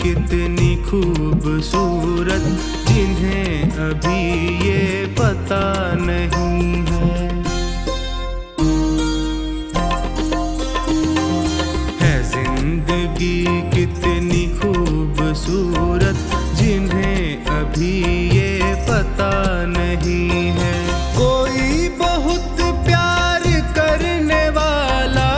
कितनी खूबसूरत जिन्हें अभी ये पता नहीं है जिंदगी कितनी खूबसूरत जिन्हें अभी ये पता नहीं है। कोई बहुत प्यार करने वाला,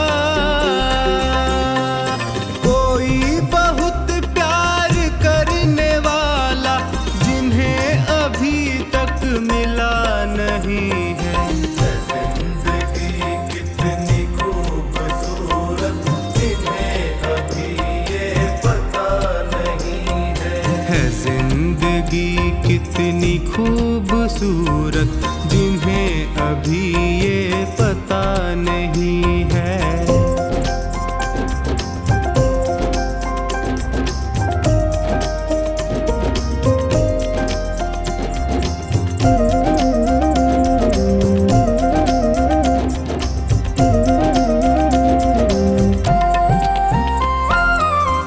कोई बहुत प्यार करने वाला जिन्हें अभी तक मिला नहीं है। जिंदगी कितनी खूबसूरत जिन्हें अभी ये पता नहीं है जिंदगी कितनी खूबसूरत जिन्हें अभी ये पता नहीं है।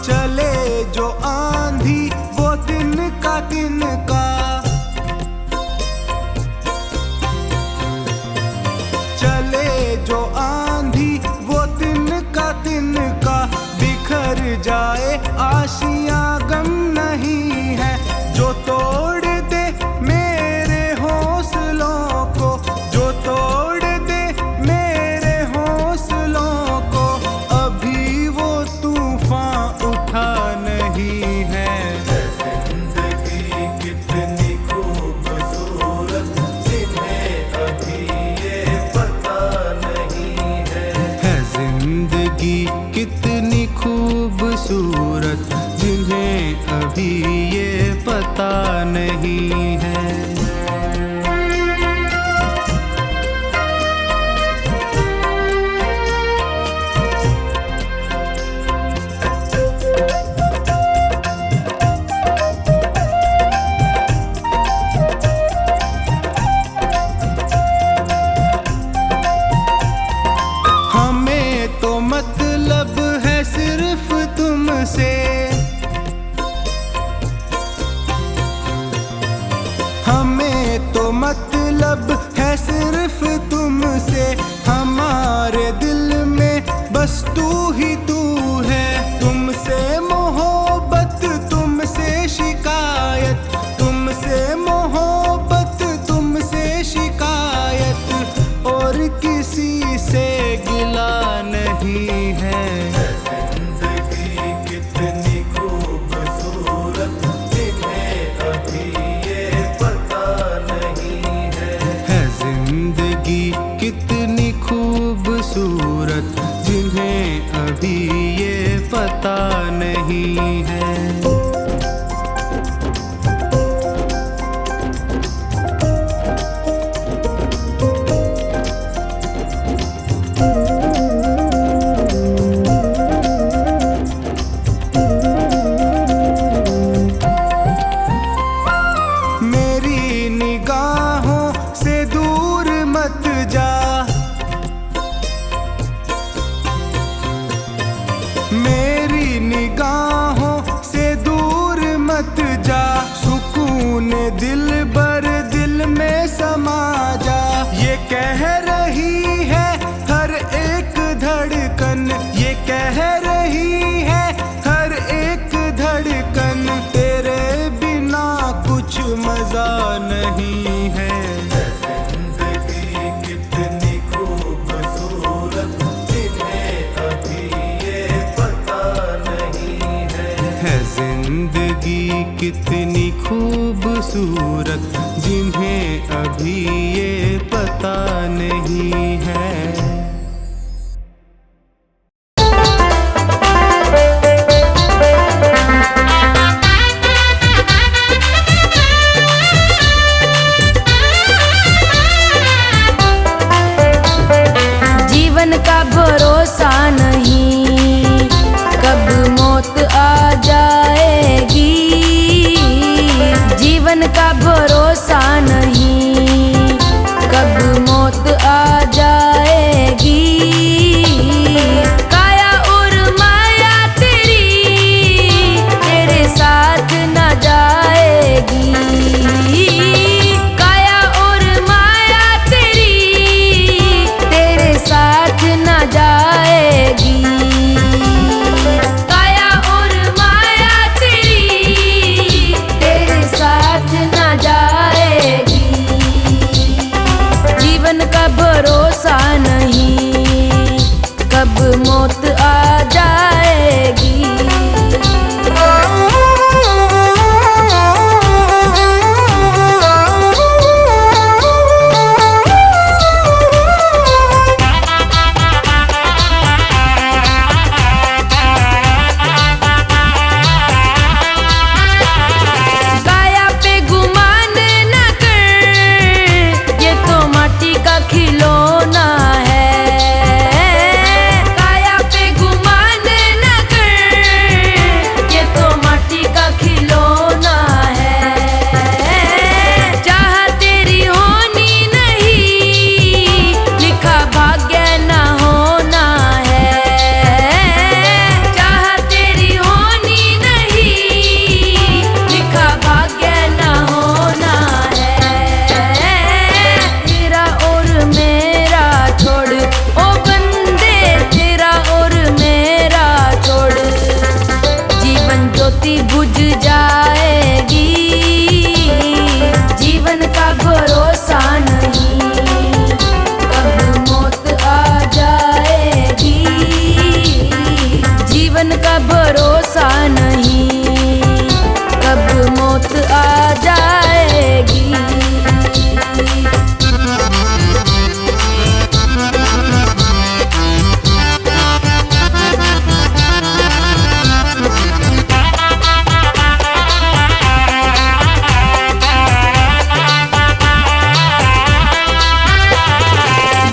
चले जो आंधी वो तिनका तिनका, चले जो आंधी वो तिनका तिनका, बिखर जाए आशियां गम नहीं है। जो तोड़ दे मेरे हौसलों को, जो तोड़ दे मेरे हौसलों को, अभी वो तूफान उठा नहीं है। जिंदगी कितनी खूबसूरत जिन्हें अभी ये पता नहीं है जिंदगी कितनी खूबसूरत जिन्हें अभी ये पता नहीं है। हमें तो मतलब है सिर्फ तुमसे, हमें तो मतलब है सिर्फ तुमसे। हमारे दिल में बस तू ही तू है। तुमसे मोहब्बत तुमसे शिकायत, तुमसे मोहब्बत तुमसे शिकायत, और किसी से गिला नहीं है। जिंदगी कितनी खूबसूरत जिन्हें अभी ये पता नहीं है जिंदगी कितनी खूबसूरत जिन्हें अभी ये पता नहीं है। मेरी निगाहों से दूर मत जा, मेरी निगाहों से दूर मत जा। सुकून दिल बर दिल में समा जा, ये कह रही है हर एक धड़कन, ये कह रही है हर एक धड़कन, तेरे बिना कुछ मजा नहीं है। जिंदगी कितनी खूबसूरत जिन्हें अभी ये पता नहीं है जिंदगी कितनी खूबसूरत जिन्हें अभी ये पता नहीं है। जीवन का भरोसा नहीं, कब मौत आ जाएगी। जीवन का भरोसा नहीं, कब मौत आ जाएगी। काया और माया तेरी ज्योति बुझ जाएगी। जीवन का भरोसा नहीं, कब मौत आ जाएगी। जीवन का भरोसा नहीं, कब मौत आ जाएगी।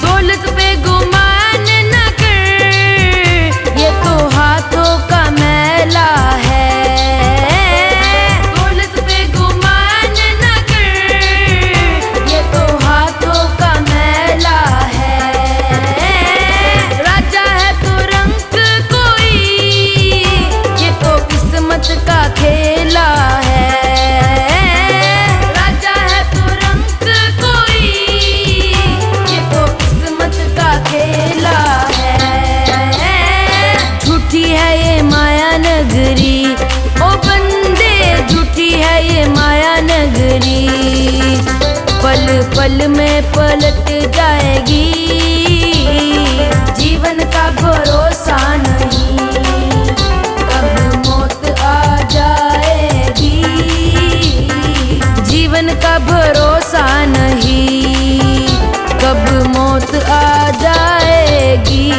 दौलत पे गुमान न कर, ये तो हाथों का मैला है। दौलत पे गुमान न कर, ये तो हाथों का मैला है। राजा है तो रंग कोई, ये तो किस्मत का खेला है। राजा है तो रंग कोई, ये तो किस्मत का खेला है। झूठी है ये माया नगरी, ओ बंदे झूठी है ये माया नगरी। पल पल में पलट जाएगी। जीवन का भरोसा नहीं, कब मौत आ जाएगी। जीवन का भरोसा नहीं, कब मौत आ जाएगी।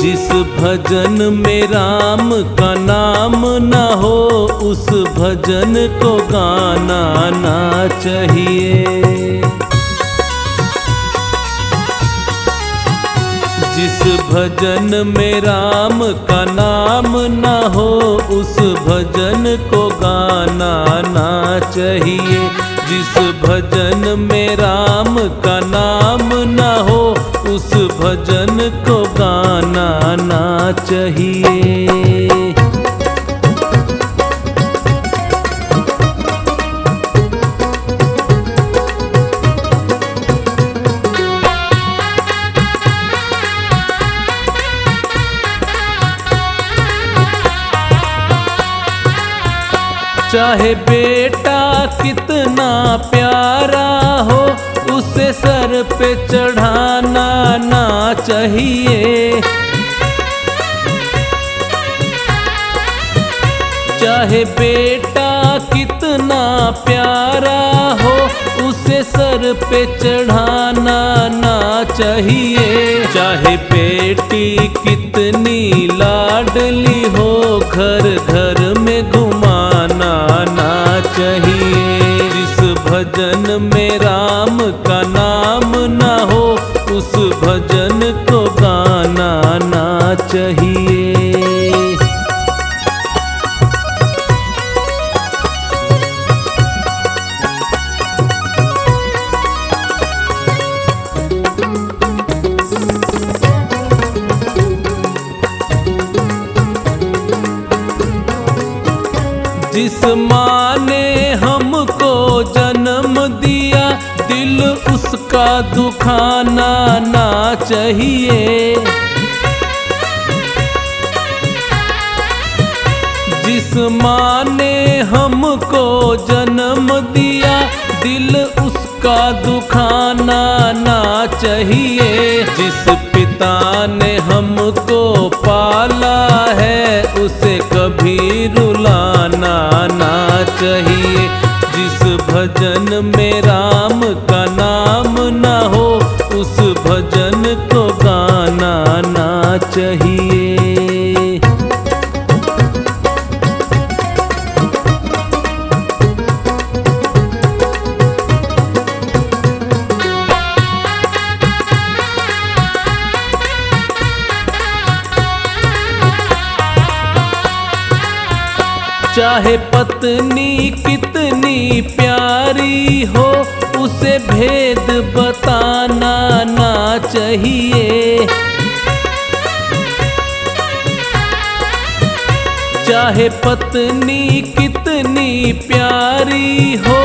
जिस भजन में राम का नाम न हो उस भजन को गाना ना चाहिए। जिस भजन में राम का नाम न हो उस भजन को गाना ना चाहिए। जिस भजन में राम का नाम न हो उस भजन को गाना ना चाहिए। चाहे बेटा कितना प्यारा हो उसे सर पे चढ़ाना ना चाहिए। चाहे बेटा कितना प्यारा हो उसे सर पे चढ़ाना ना चाहिए। चाहे बेटी कितनी लाडली हो घर घर में घुमाना ना चाहिए। जिस भजन में राम का नाम न हो उस भजन को गाना ना चाहिए। जिस माँ ने हमको जन्म दिया दिल उसका दुखाना ना चाहिए। जिस माँ ने हमको जन्म दिया दिल उसका दुखाना ना चाहिए। जिस पिता ने हमको पाला है उसे कभी रुलाना ना चाहिए। जिस भजन में राम का नाम न हो उस भजन को गाना ना चाहिए। चाहे पत्नी कितनी प्यारी हो उसे भेद बताना ना चाहिए। चाहे पत्नी कितनी प्यारी हो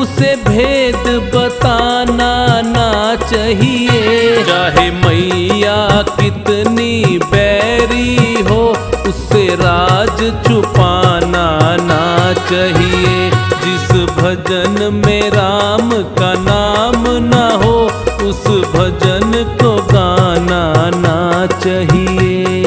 उसे भेद बताना ना चाहिए। चाहे मैया कितनी बैरी हो उससे राज छुपाना ना चाहिए। जिस भजन में राम का नाम न हो उस भजन को गाना ना चाहिए।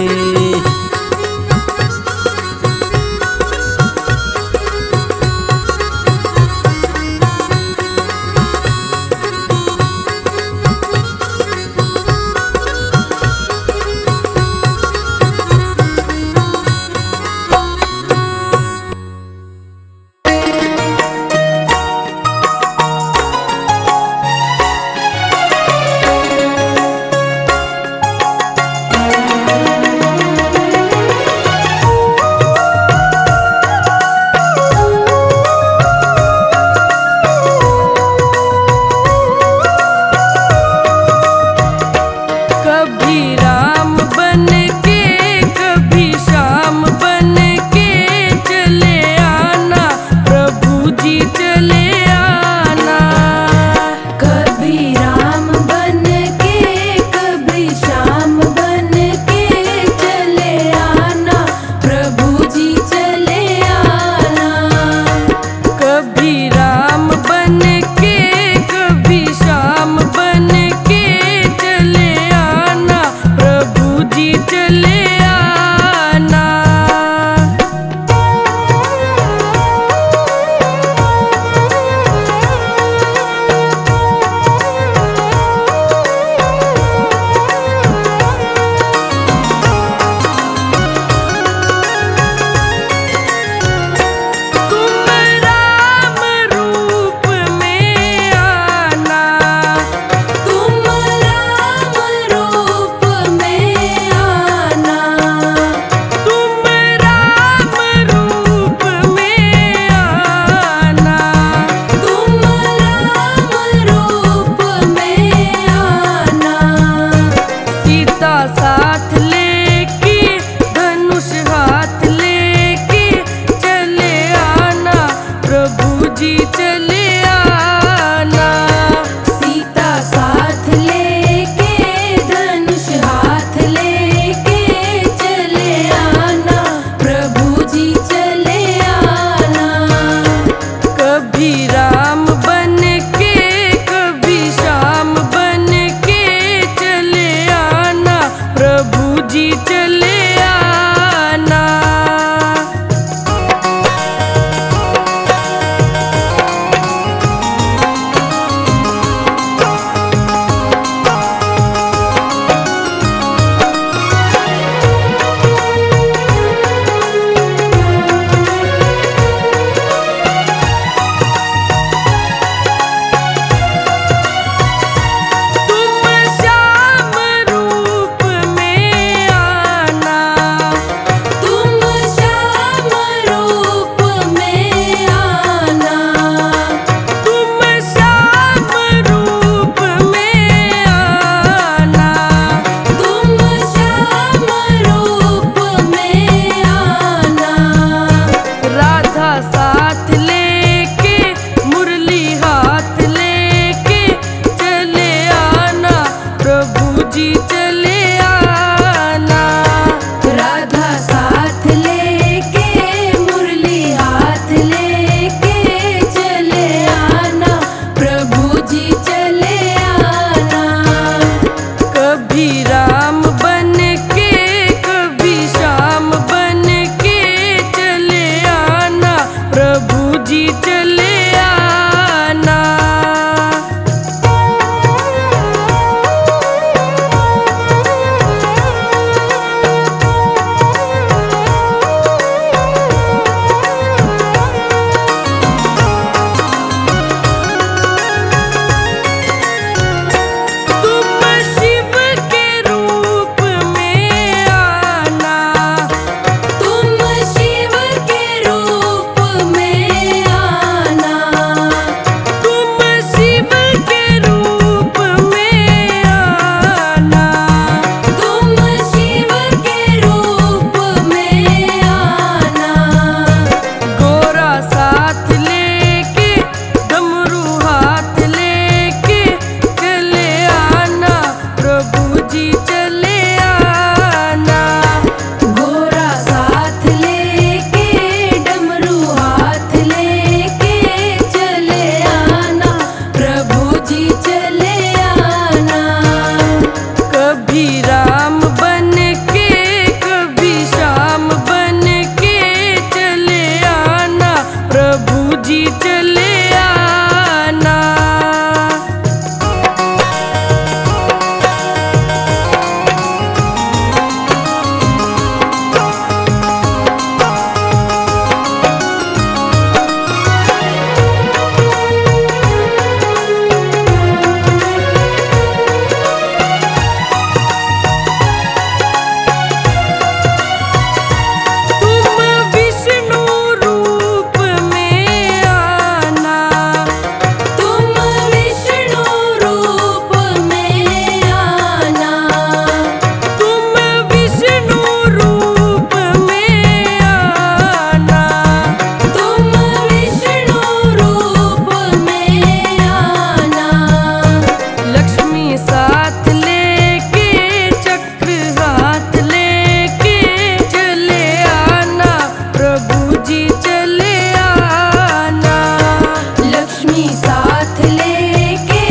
साथ लेके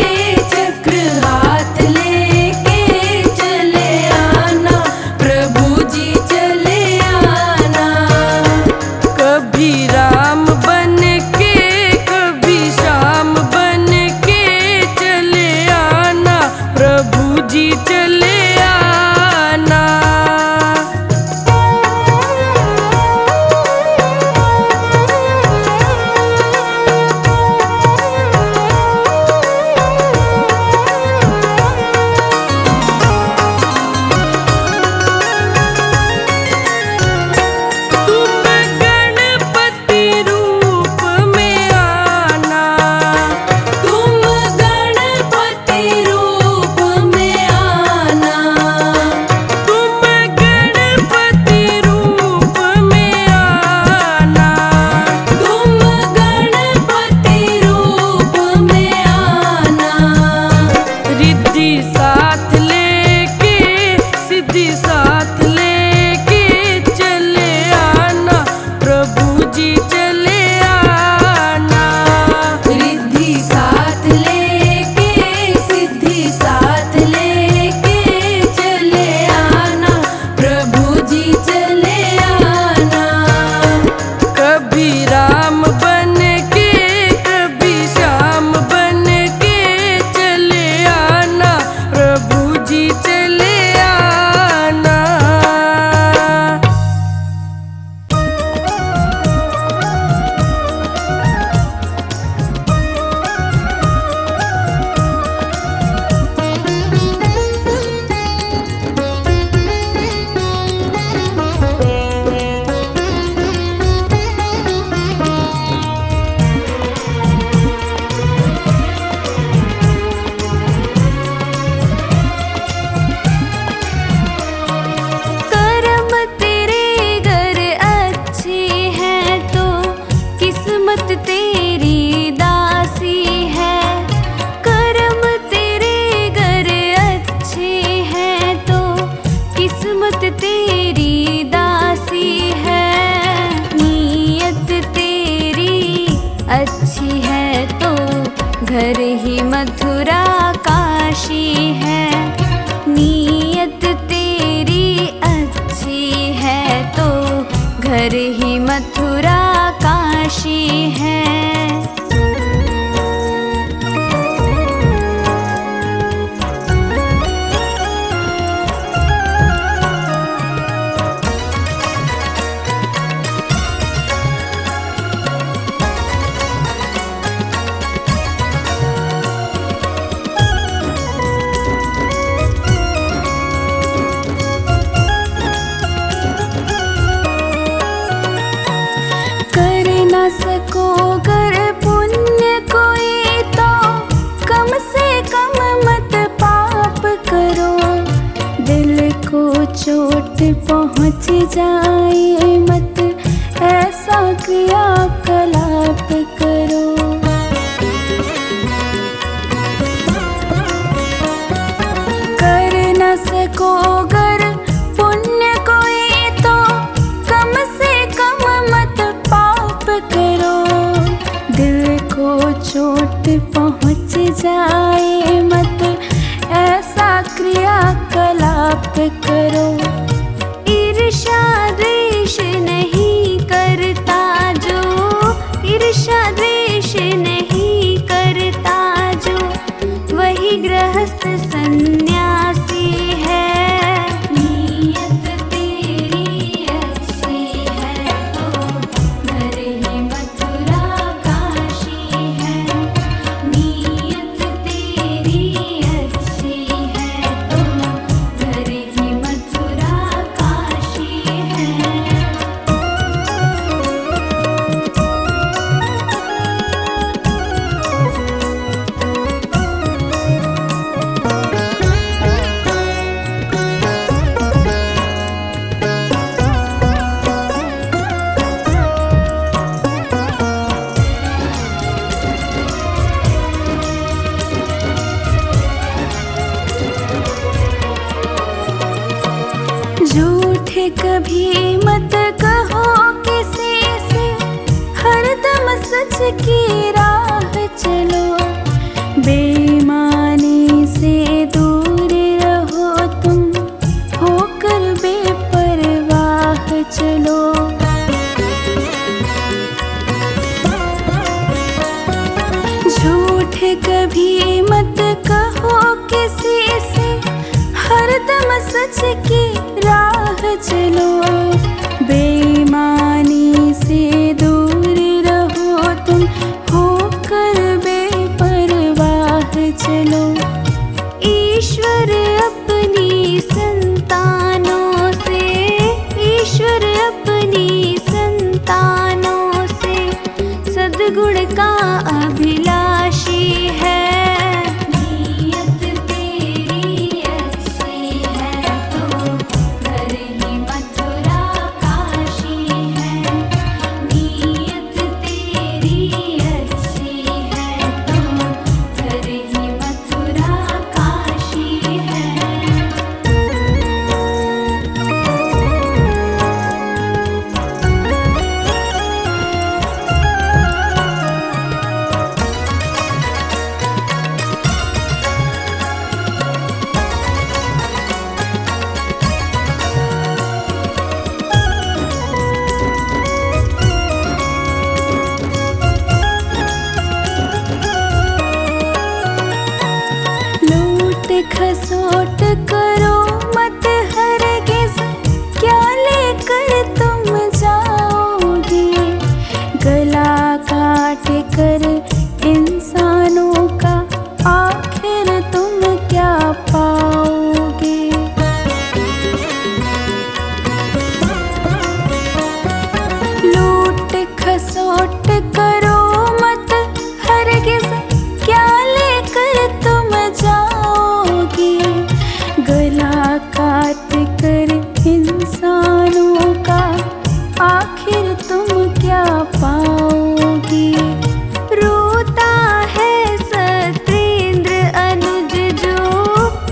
चक्र हाथ लेके चले आना प्रभु जी चले आना। कभी राम बन के कभी श्याम बन के चले आना प्रभु जी चले आना। तुम गणपति रूप में आना तुम गणपति रूप में आना। तुम गणपति रूप में आना। रिद्धि साथ लेके सिद्धि साथ लेके चले आना प्रभु जी चले आना। रिद्धि साथ लेके सिद्धि साथ लेके चले आना प्रभु जी चले आना। कभी राम बन के कभी श्याम बन के चले आना प्रभु जी चले आना। कर्म तेरे घर अच्छे हैं तो किस्मत तेरी दासी है। कर्म तेरे घर अच्छे हैं तो किस्मत तेरी दासी है। नीयत तेरी अच्छी है तो घर ही मथुरा काशी है। नीयत तेरी अच्छी है तो घर ही मथुरा काशी है। कर न सको कर पुण्य कोई तो कम से कम मत पाप करो। दिल को चोट पहुँच जाए मत ऐसा क्रियाकलाप करो। कर न सको कर पुण्य कोई तो कम से कम मत पाप करो। दिल को चोट पहुँच जाए मत ऐसा क्रियाकलाप करो। ईर्ष्या द्वेष नहीं करता जो ईर्ष्या द्वेष नहीं करता जो वही गृहस्थ सन्यासी है। नीयत तेरी अच्छी है तो घर ही मथुरा काशी है। नीयत तेरी अच्छी है तो घर ही मथुरा काशी है। झूठ कभी मत कहो किसी से, हरदम सच की राह चलो। सच की राह चलो, बेईमानी से दूर रहो तुम, होकर बेपरवाह चलो। ईश्वर अपनी संतानों से, ईश्वर अपनी संतानों से सद्गुण का अभिलाषी है। नीयत तेरी अच्छी है तो घर ही मथुरा काशी है। नीयत तेरी अच्छी है तो घर ही मथुरा काशी है। लूट खसोट करो मत हरगिज़, क्या लेकर तुम जाओगे? गला काट कर इंसानों का आखिर तुम क्या पाओगे? लूट खसोट करो मत हरगिज़, क्या लेकर तुम जाओगे? गला काट कर इंसानों का आखिर तुम क्या पाओगे? रोता है सत्येंद्र अनुज जो,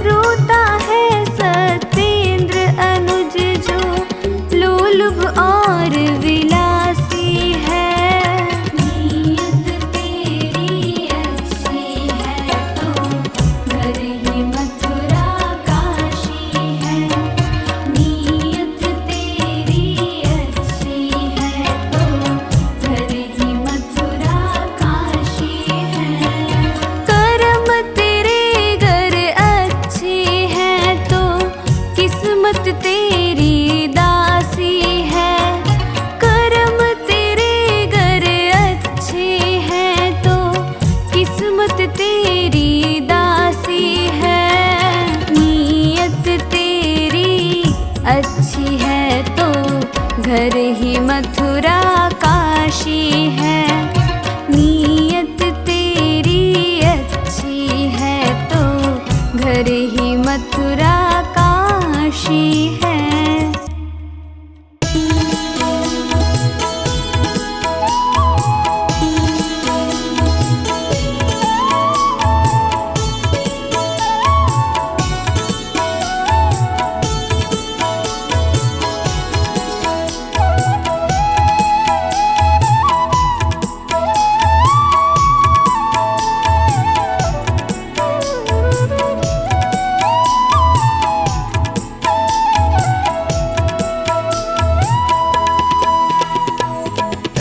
रोता है सत्येंद्र अनुज जो, लोलुभ और विलासी है। नीयत तेरी अच्छी है तो घर ही मथुरा काशी है। नीयत तेरी अच्छी है तो घर ही मथुरा काशी है। कर्म तेरे घर अच्छे हैं तो किस्मत तेरी दासी है। कर्म तेरे घर अच्छे हैं तो किस्मत तेरी दासी है। नीयत तेरी अच्छी है तो घर ही मथुरा काशी है। नीयत तेरी अच्छी है तो घर ही मथुरा काशी है।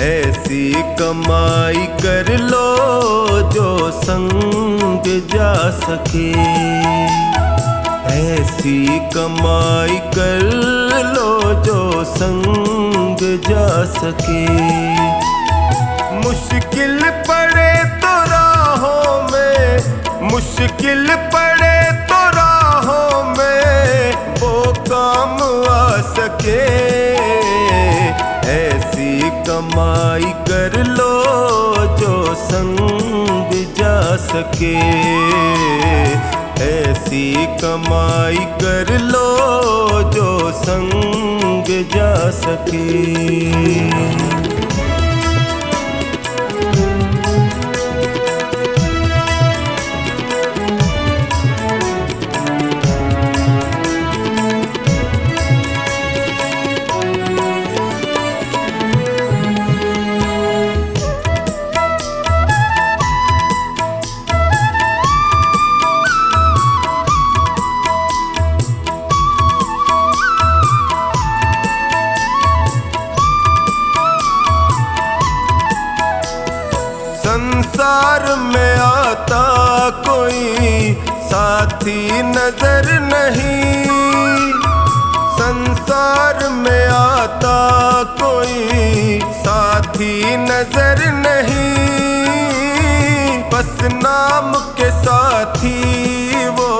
ऐसी कमाई कर लो जो संग जा सके, ऐसी कमाई कर लो जो संग जा सके। मुश्किल पड़े तो राहों में, मुश्किल पड़े तो राहों में वो काम आ सके। ऐसी कमाई कर लो जो संग जा सके, ऐसी कमाई कर लो जो संग जा सके। साथी नजर नहीं, संसार में आता कोई साथी नजर नहीं, बस नाम के साथी वो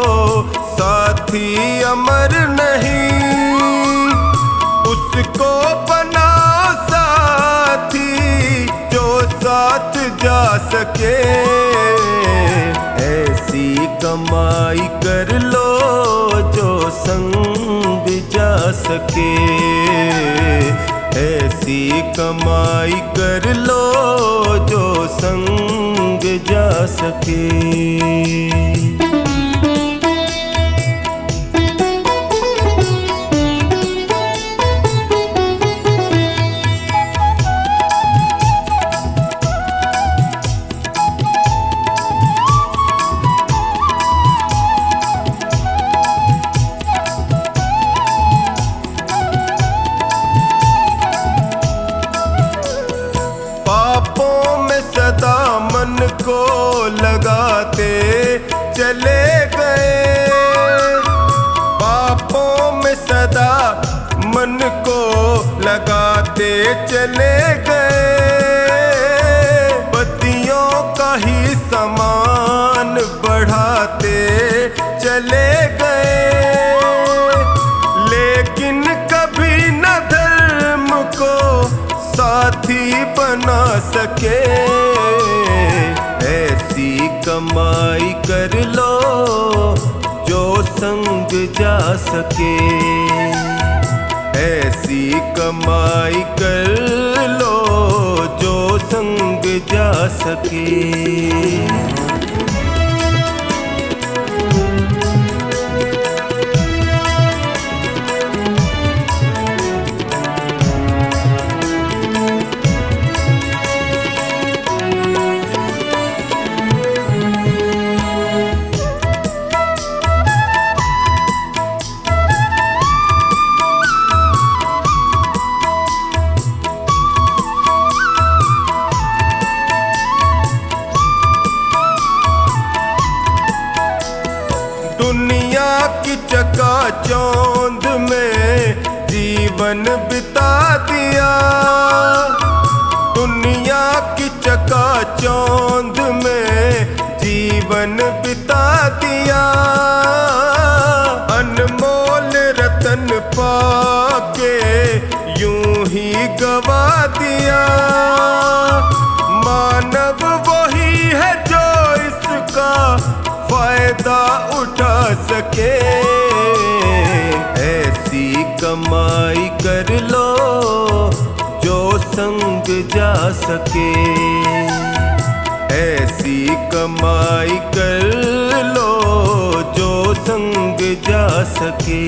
साथी अमर नहीं, उसको बनाओ साथी जो साथ जा सके, ऐसी कमाई कर लो जो संग जा सके, ऐसी कमाई कर लो जो संग जा सके। मन को लगाते चले गए, पापों में सदा मन को लगाते चले गए, बत्तियों का ही समान बढ़ाते चले गए, लेकिन कभी न धर्म को साथी बना सके, ऐसी कमाई कर लो जो संग जा सके, ऐसी कमाई कर लो जो संग जा सके। दुनिया की चकाचौंध में जीवन बिता दिया, दुनिया की चकाचौंध में जीवन बिता दिया, अनमोल रतन पाके यूं ही गवा दिया, मानव वही है जो इसका फायदा उठा सके, ऐसी कमाई कर लो जो संग जा सके, ऐसी कमाई कर लो जो संग जा सके।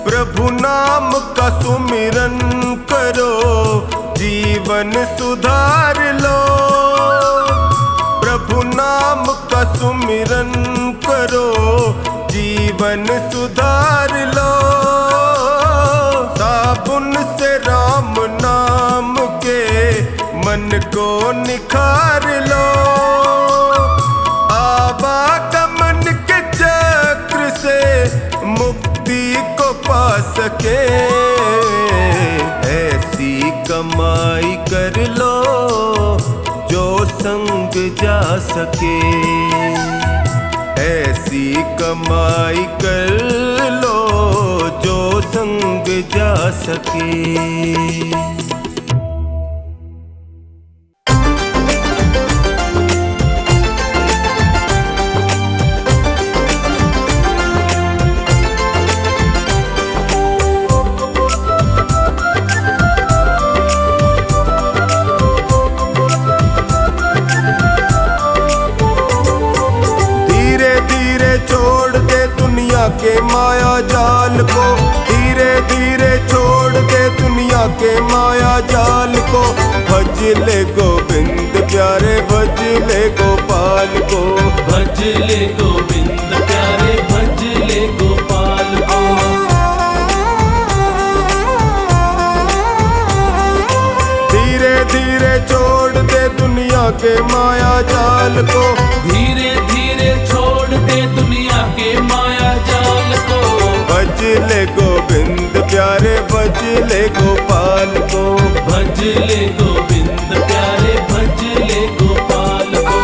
प्रभु नाम का सुमिरन करो जीवन सुधार लो, प्रभु नाम का सुमिरन करो जीवन सुधार लो, साबुन से राम नाम के मन को निखार लो, आवागमन के चक्र से मुक्ति को पा सके, ऐसी कमाई कर लो जो संग जा सके, ऐसी कमाई कर लो जो संग जा सके। छोड़ दे दुनिया के माया जाल को, धीरे धीरे के माया जाल को। भज ले गोविंद प्यारे भज ले गोपाल को। भज ले गोविंद प्यारे भज ले गोपाल को। धीरे धीरे छोड़ दे दुनिया के माया जाल को। धीरे धीरे छोड़ दे दुनिया के माया जाल को। भज ले गोविंद प्यारे भज ले गोपाल को। भज ले गोविंद प्यारे भज ले गोपाल को।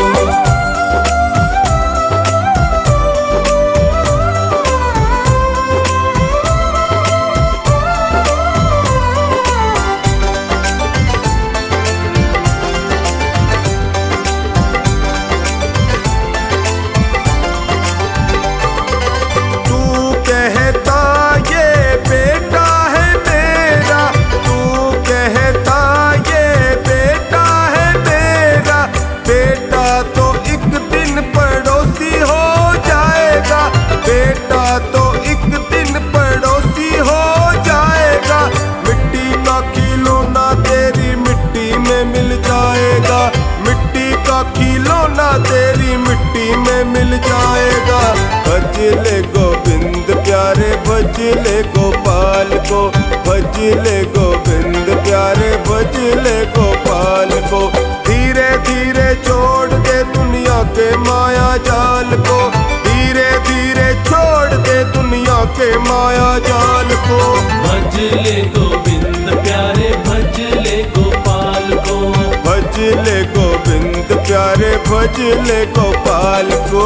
खिलौना तेरी मिट्टी में मिल जाएगा। भज ले गोविंद प्यारे भज ले गोपाल को। भज ले गोविंद प्यारे भज ले गोपाल को। धीरे धीरे छोड़ दे दुनिया के माया जाल को। धीरे धीरे छोड़ दे दुनिया के माया जाल को। भज ले गोविंद प्यारे भज ले गोपाल को। भज ले गोविंद प्यारे भज ले गोपाल को।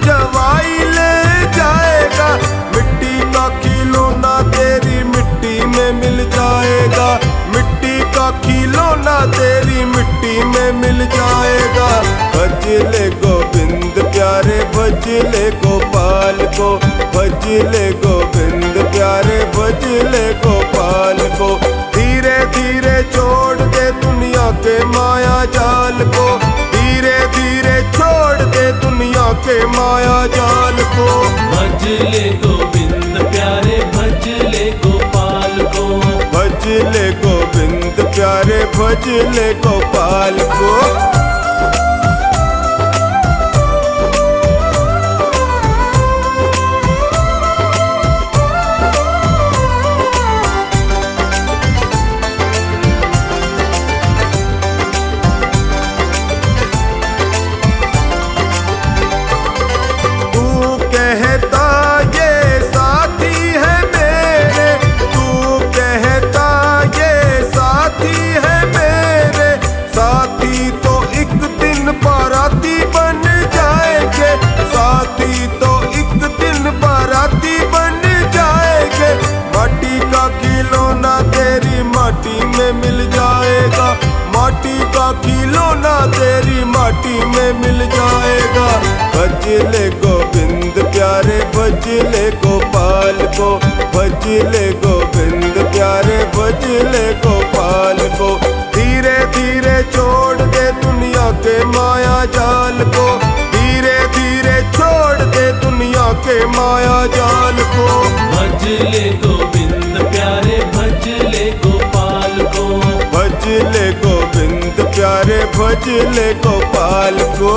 जवाई ले जाएगा। मिट्टी का खिलौना तेरी मिट्टी में मिल जाएगा। मिट्टी का खिलौना तेरी मिट्टी में मिल जाएगा। भज ले गोविंद प्यारे भज ले गोपाल को। भज ले गोविंद प्यारे भज ले गोपाल को। धीरे धीरे छोड़ दे दुनिया के माया जाल को। धीरे धीरे छोड़ दे दुनिया के माया जाल को। भज ले गोविंद प्यारे भज ले गोपाल को। भज ले गोविंद प्यारे भज ले गोपाल को। मिल जाएगा। माटी का खिलौना तेरी माटी में मिल जाएगा। भज ले गोविंद प्यारे भज ले गोपाल को। भज ले गोविंद प्यारे भज ले गोपाल को। धीरे धीरे छोड़ दे दुनिया के माया जाल को। धीरे धीरे छोड़ दे दुनिया के माया जाल को। भज ले गोविंद प्यारे भज ले गोपाल को। भज ले गोविंद प्यारे भज ले गोपाल को।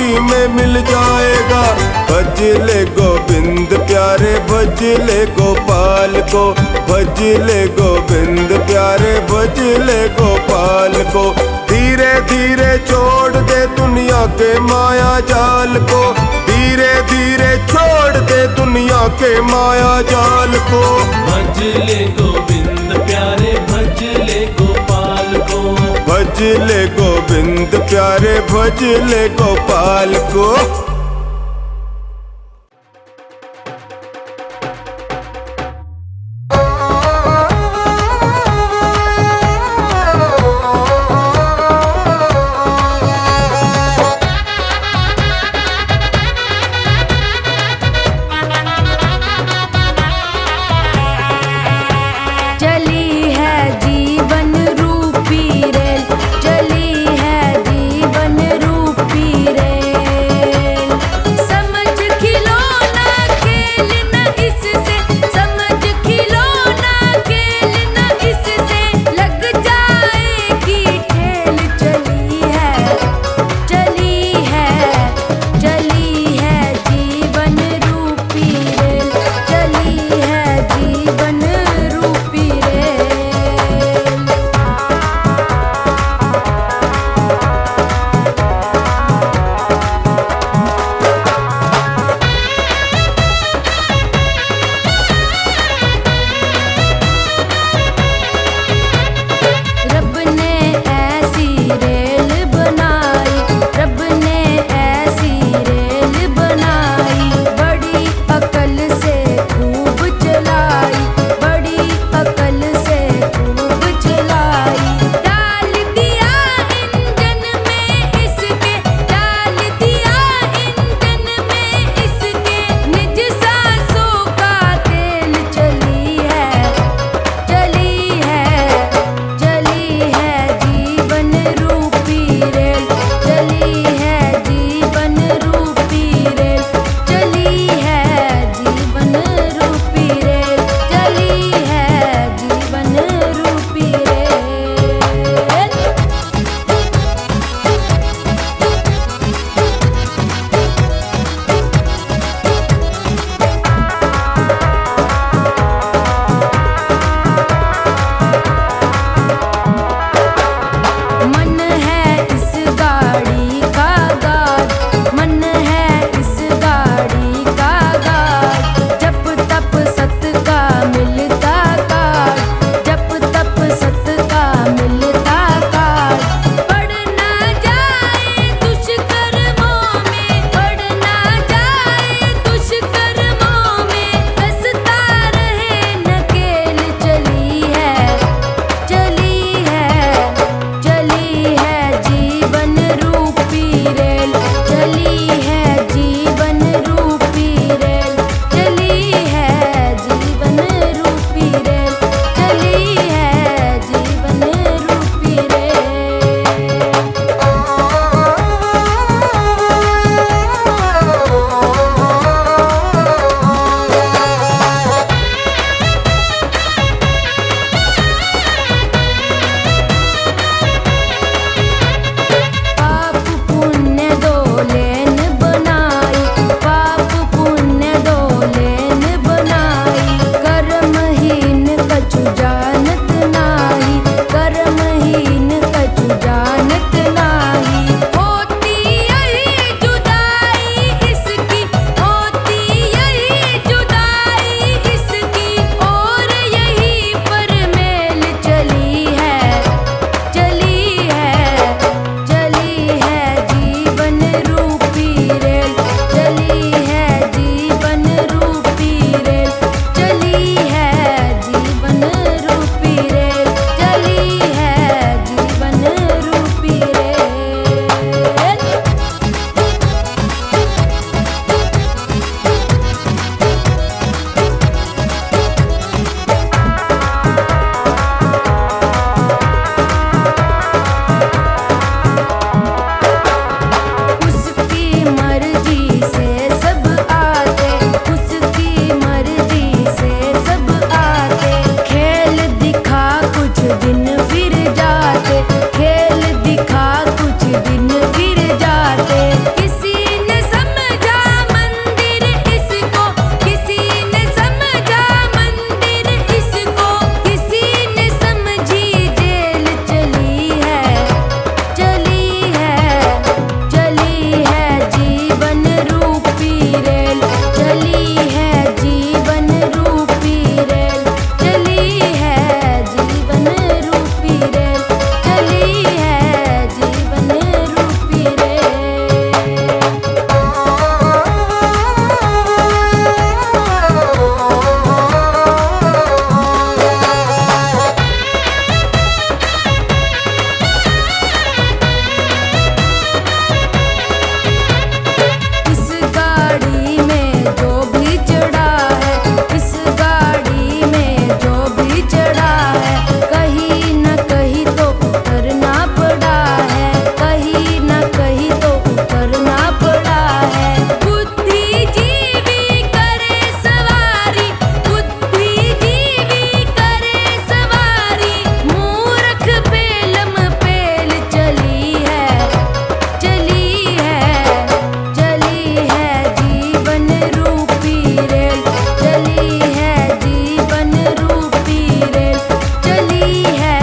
मिट्टी में मिल जाएगा। भज ले गोविंद प्यारे भज ले गोपाल को, भज ले गोविंद प्यारे भज ले गोपाल को। धीरे धीरे छोड़ दे दुनिया के माया जाल को, धीरे धीरे छोड़ दे दुनिया के माया जाल को। भज ले गोविंद प्यारे भज ले गोपाल को, भज ले गोविंद प्यारे भज ले गोपाल को। चली है जीवन रूपी रेल, चली है जीवन रूपी रेल। रूपी रेल चली है, जीवन रूपी रेल चली है, जीवन रूपी रेल चली है, जीवन रूपी रेल। इस गाड़ी में जो भी चढ़ा है, इस गाड़ी में जो भी चढ़ा है, कहीं न कहीं तो उतरना पड़ा है, कहीं न कहीं तो उतरना पड़ा है। बुद्धिजीवी करे सवारी, बुद्धिजीवी करे सवारी, मूर्ख पेलम पेल चली है, चली है, चली है, जीवन रूपी रेल चली है, जीवन रूपी रेल चली है,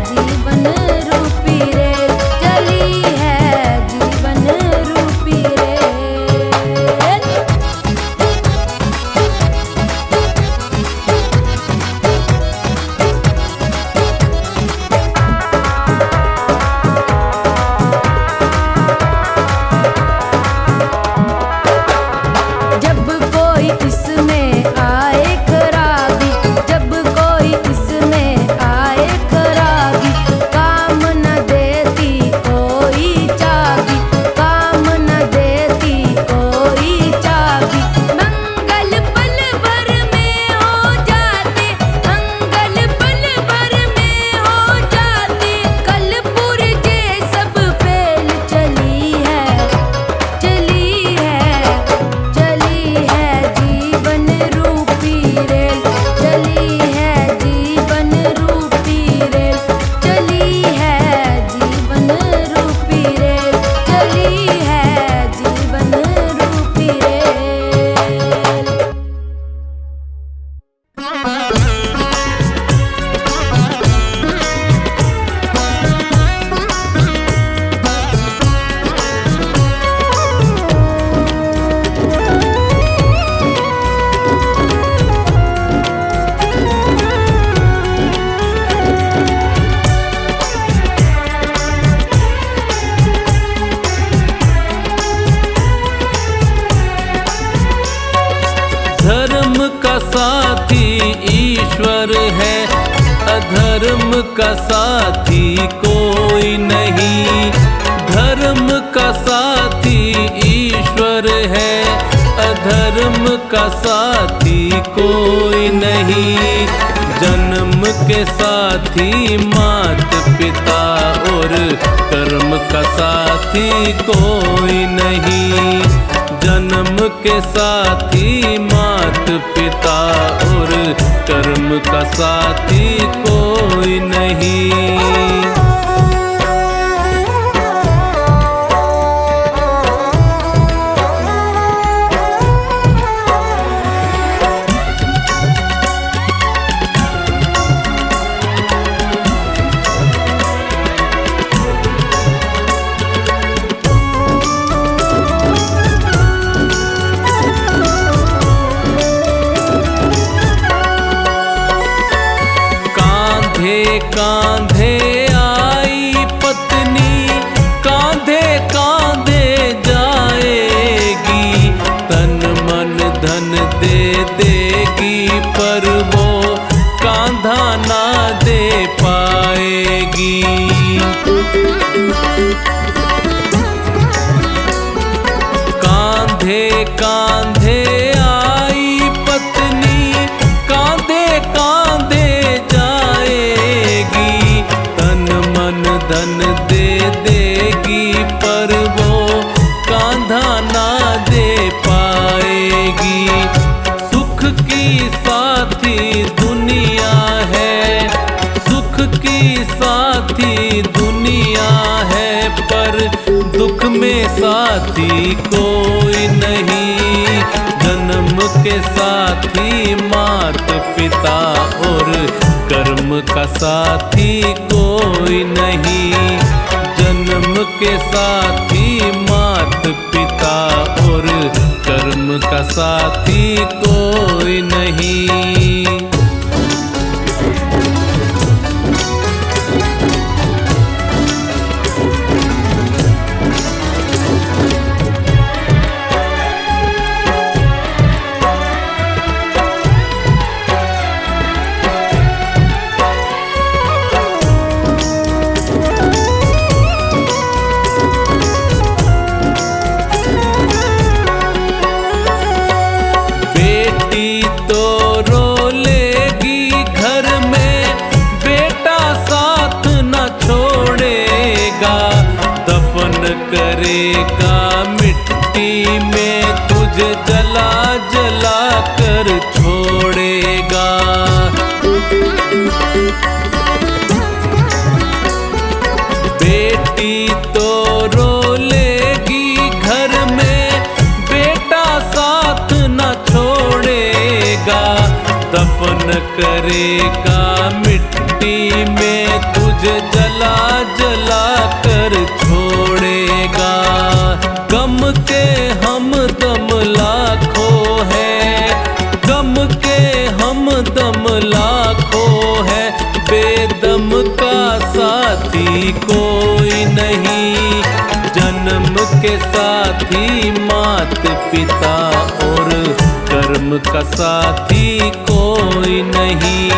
जीवन रूपी रेल चली है, जीवन रूपी रेल। जब कोई इसमें आए खराबी, जब कोई इसमें आए खराबी, काम न देती कोई चाबी, काम न देती कोई चाबी। मंगल पल भर में हो जाते, मंगल पल भर में हो जाते, कल पुरजे सब फेल चली है, चली है, चली है, जीवन रूपी रेल चली है, जीवन रूपी रेल चली है, जीवन रूपी रेल चली है, जीवन रूपी रेल। धर्म का साथी ईश्वर है, अधर्म का साथी कोई नहीं। धर्म का साथी ईश्वर है, अधर्म का साथी कोई नहीं। जन्म के साथी मात पिता और कर्म का साथी कोई नहीं। जन्म के साथी मात पिता और कर्म का साथी कोई नहीं। कांधे आई पत्नी, कांधे कांधे जाएगी। तन मन धन दे देगी, पर वो कांधा ना दे पाएगी। कांधे कांधे आई पत्नी, कांधे कांधे जाएगी। तन मन धन दे देगी, पर वो कांधा ना दे पाएगी। सुख की साथी दुनिया है, सुख की साथी दुनिया है, पर दुख में साथी कोई नहीं। जन्म के साथी मात पिता और कर्म का साथी कोई नहीं। जन्म के साथी मात पिता और कर्म का साथी कोई नहीं। करेगा मिट्टी में तुझे जला जला कर छोड़ेगा। बेटी तो रो लेगी घर में, बेटा साथ न छोड़ेगा। दफन करेगा मिट्टी में तुझे जला जला कर छोड़ेगा। गम के हम दम लाखों है, गम के हम दम लाखों है, बेदम का साथी कोई नहीं। जन्म के साथी मात पिता और कर्म का साथी कोई नहीं।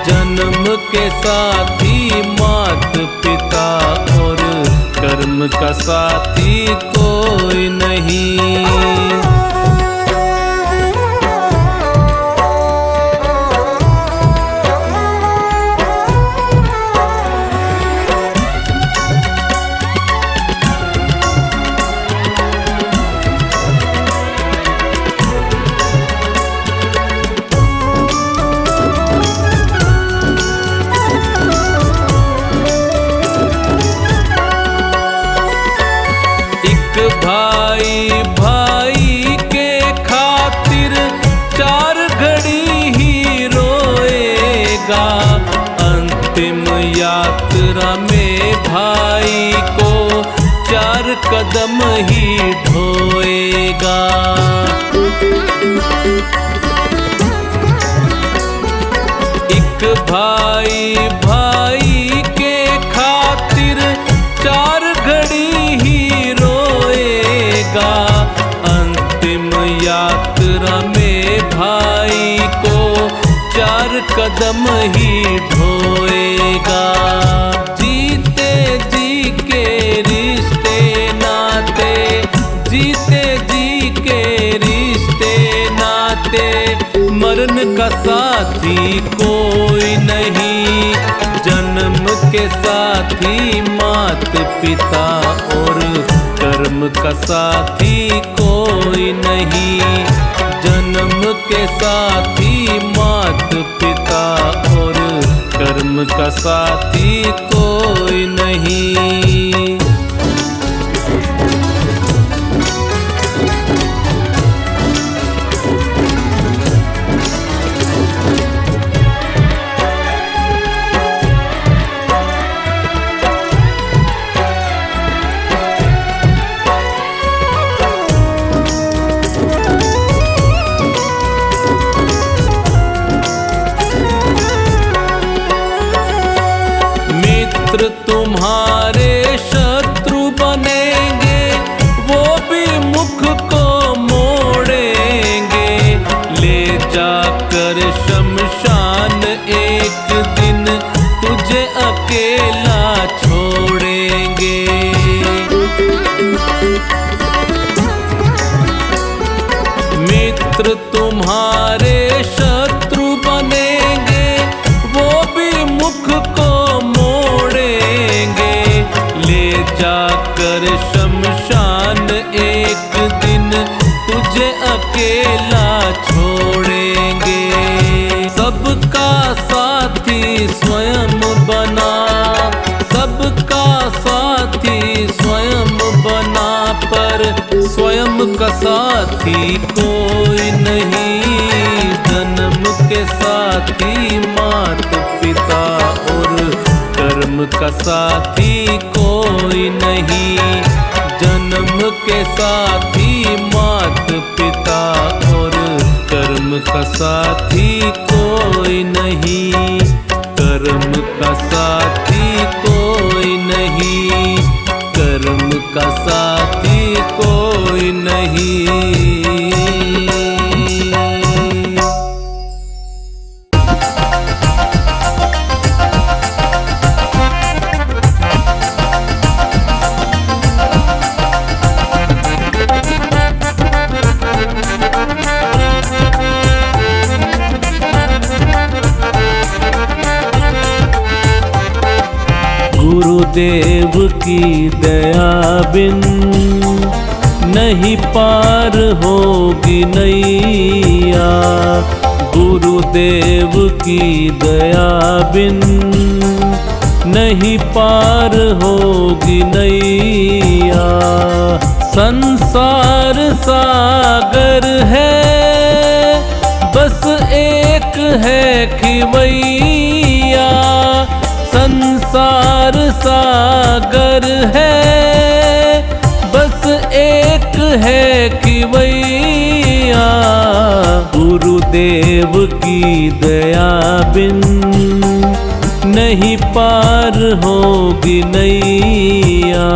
जन्म के साथी मात पिता और कर्म का साथी कोई नहीं। भाई भाई के खातिर 4 घड़ी ही रोएगा। अंतिम यात्रा में भाई को 4 कदम ही ढोएगा। एक भाई भाई के खातिर 4 घड़ी ही अंतिम यात्रा में भाई को 4 कदम ही ढोएगा। जीते जी के रिश्ते नाते, जीते जी के रिश्ते नाते, मरण का साथी कोई नहीं। जन्म के साथी मात पिता और कर्म का साथी कोई नहीं। जन्म के साथी मात पिता और कर्म का साथी कोई नहीं। तुम्हारे शत्रु बनेंगे, वो भी मुख को मोड़ेंगे। ले जाकर शमशान एक दिन तुझे अकेला छोड़ेंगे। मित्र तुम्हारे शत्रु बनेंगे, वो भी मुख को ले जाकर शमशान एक दिन तुझे अकेला छोड़ेंगे। सबका साथी स्वयं बना, सबका साथी स्वयं बना, पर स्वयं का साथी कोई नहीं। जन्म के साथी मात पिता और कर्म का साथी कोई नहीं। जन्म के साथी मात पिता का साथी कोई नहीं, कर्म का साथी कोई नहीं, कर्म का साथी कोई नहीं। गुरुदेव की दया बिन नहीं पार होगी नैया, गुरुदेव की दया बिन नहीं पार होगी नैया। संसार सागर है बस एक है खिवैया, संसार सागर है बस एक है खिवैया। गुरुदेव की दया बिन नहीं पार होगी नैया,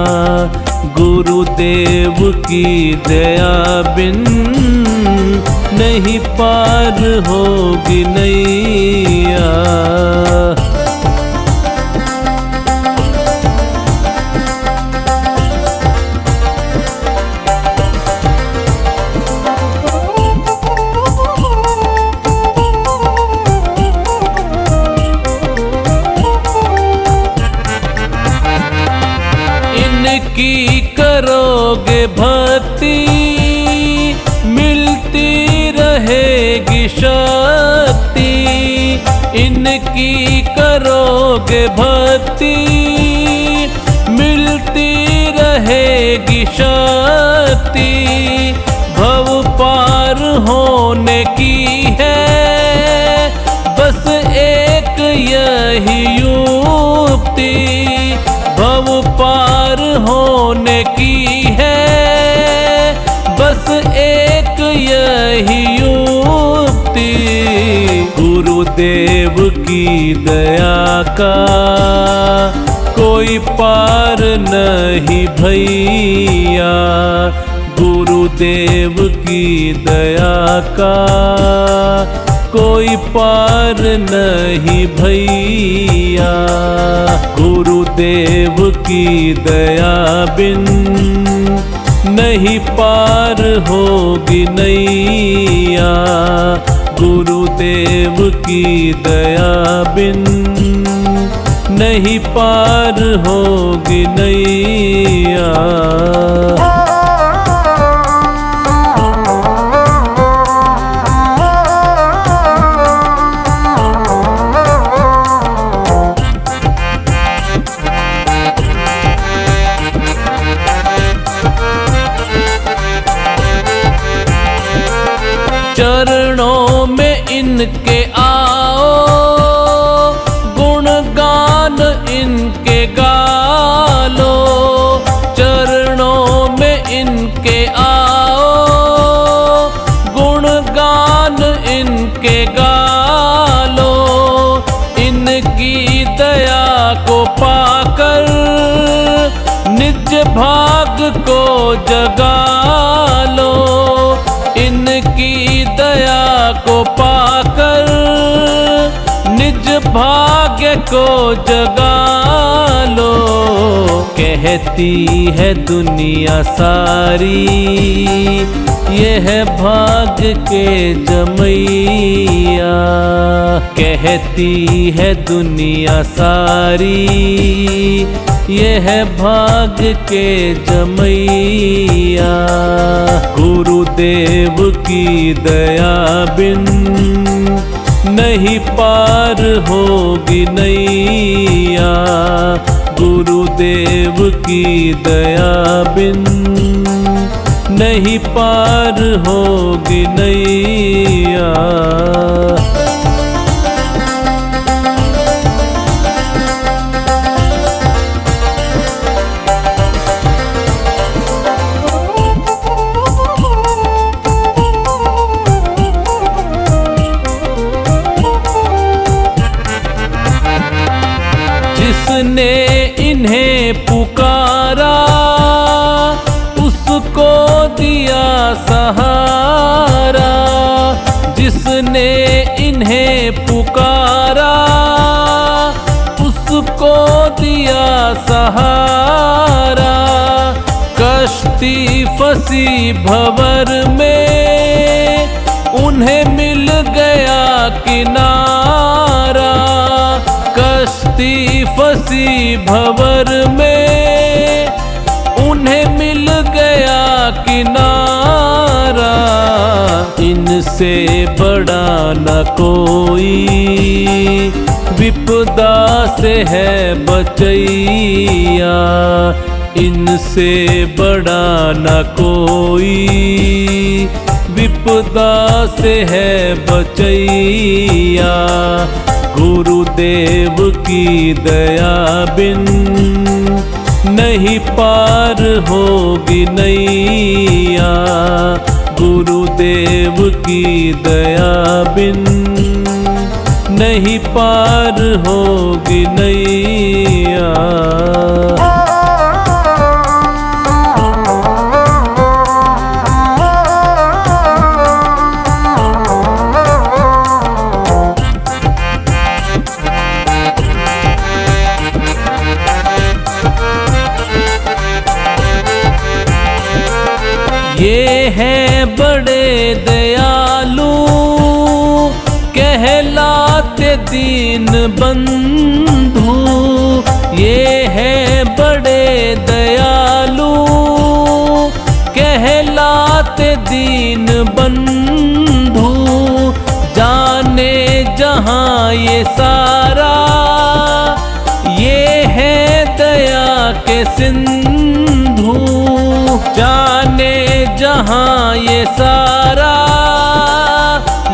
गुरुदेव की दया बिन नहीं पार होगी नैया। इनकी करोगे भक्ति मिलती रहेगी शक्ति, इनकी करोगे भक्ति मिलती रहेगी शक्ति। भव पार होने की है बस एक यही युक्ति, भव पार होने की है बस एक यही युक्ति। गुरुदेव की दया का कोई पार नहीं भैया, गुरुदेव की दया का कोई पार नहीं भैया। गुरुदेव की दया बिन नहीं पार होगी नैया, गुरुदेव की दया बिन नहीं पार होगी नैया। चरणों में इनके आओ, गुणगान इनके गालो, चरणों में इनके आओ, गुणगान इनके गालो। इनकी दया को पाकर निज भाग को जगा लो, इनकी दया को पाकर निज भाग्य को जगा लो। कहती है दुनिया सारी यह भाग्य के जमैया, कहती है दुनिया सारी यह भाग्य के जमैया। गुरुदेव की दया बिन नहीं पार होगी नैया, गुरुदेव की दया बिन नहीं पार होगी नैया। सहारा, जिसने इन्हें पुकारा उसको दिया सहारा। कश्ती फंसी भंवर में उन्हें मिल गया किनारा। कश्ती फंसी भंवर में उन्हें मिल गया किनारा। इनसे बड़ा न कोई विपदा से है बचैया। इनसे बड़ा न कोई विपदा से है बचैया। गुरुदेव की दया बिन नहीं पार होगी नैया। गुरुदेव की दया बिन नहीं पार होगी नैया। ये हैं बड़े दयालु कहलाते दीन बंधु। ये हैं बड़े दयालु कहलाते दीन बंधु। जाने जहाँ ये सारा ये है दया के सिंधु। जाने जहाँ ये सारा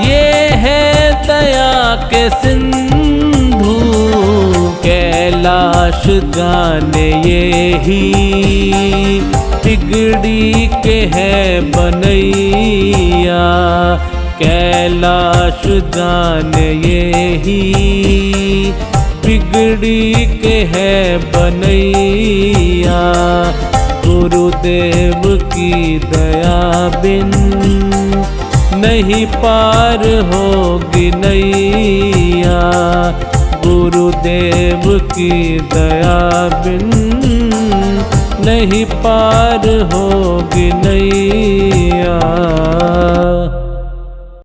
ये है दया के सिंधु। कैलाश जाने ये ही बिगड़ी के है बनैया। कैलाश जाने ये ही बिगड़ी के है बनैया। गुरुदेव की दया बिन नहीं पार होगी नैया। गुरुदेव की दया बिन नहीं पार होगी नैया।